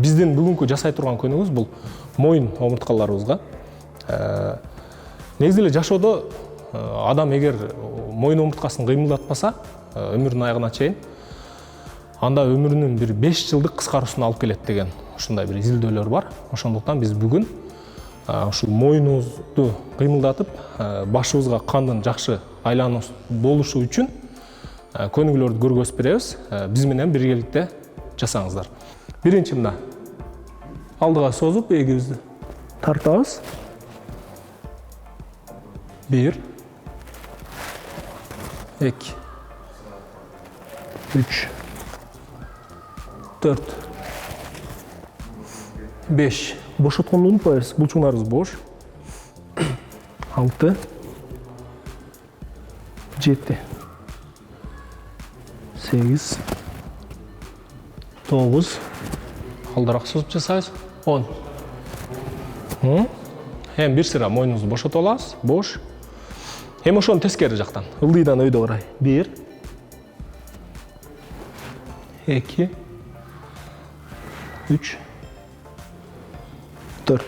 Биздин бүгүнкү жасай турган көнүбүз бул моюн омурткаларыбызга. Негизи эле жашоодо адам эгер моюн омурткасын кыймылдатпаса, өмүрүнүн аягына чейин, анда өмүрүнүн бир 5 жылдык кыскаруусуна алып келет деген ушундай бир изилдөөлөр бар. Ошондуктан биз бүгүн ушул моюнубузду кыймылдатып, башыбызга кандын жакшы айлануу болушу үчүн көнүгүүлөрдү көргөзүп беребиз. Биз менен биргеликте жасаңыздар. Биринчи мына алдыга созуп эгибизди тартабыз. 1 2 3 4 5 бошотконду унутпайбыз. Булчуңдарыбыз бош. 6 7 8 9 алдыраак созуп жасайбыз. 10. Эми бир сыра моюнубузду бошотуп алабыз. Бош. Эми ошону тескери жактан, ылдыйдан өйдө карай. 1 2 3 4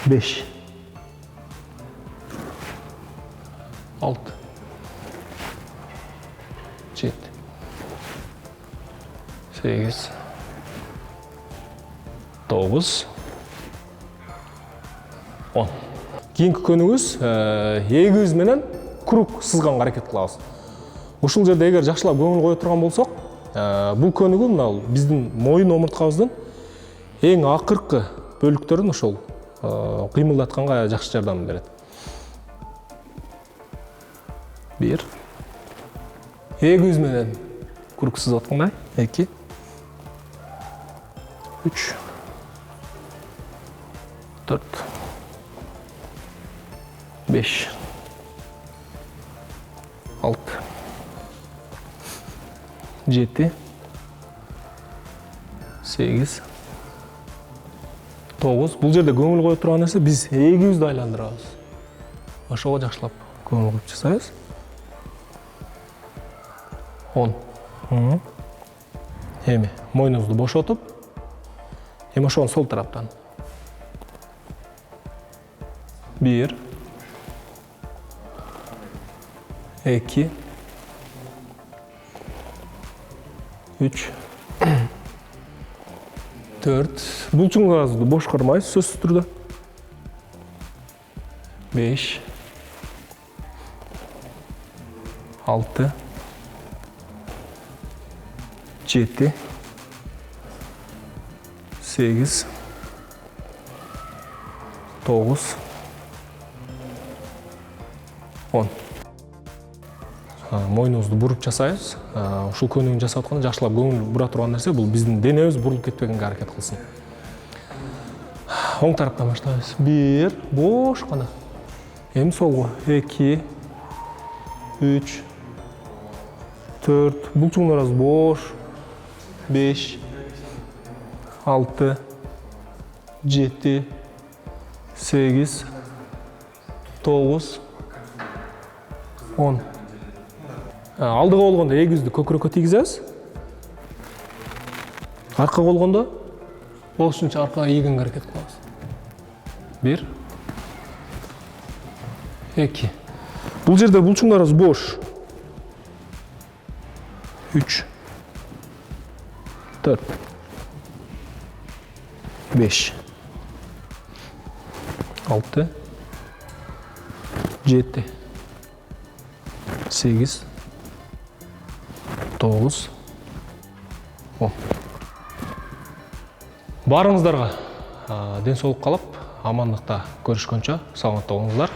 5 6 7 8 9 10. Кийинки көнүбүз эгибиз менен круг сызганга аракет кылабыз. Ушул жерде эгер жакшылап көңүл кое турган болсок, бул көнүгүү мына биздин моюн омурткабыздын эң акыркы бөлүктөрүн ошол кыймылдатканга жакшы жардам берет. 1 эгибиз менен круг сызып аткандай. 2 3 4 5 6 7 8 9. Бул жерде көңүл кое турган нерсе биз эгибизди айландырабыз. Ошого жакшылап көңүл коюп жасайбыз. 10. Эми моюнубузду бошотуп, эми ошону сол тараптан. 1 2 3 4. Булчуңдарыбызды бош кармайбыз сөзсүз түрдө. 5 6 7 8 9 10. Моюнубузду буруп жасайбыз. Ушул көнүгүүнү жасап атканда жакшылап көңүл бура турган нерсе бул биздин денебиз бурулуп кетпегенге аракет кылсын. Оң тараптан баштайбыз. 1 бош гана. Эми солго. 2 3 4. Булчуңдарыбыз бош. 5 6 7 8 9 10. Алдыга болгондо эгибизди көкүрөккө тийгизебиз. Арка болгондо болушунча аркага ийгенге аракет кылабыз. 1 2. Бул жерде булчуңдарыбыз бош. 3 4 5 6 7 8 9 10. Барыңыздарга ден соолук каалап, амандыкта көрүшкөнчө саламатта болуңуздар.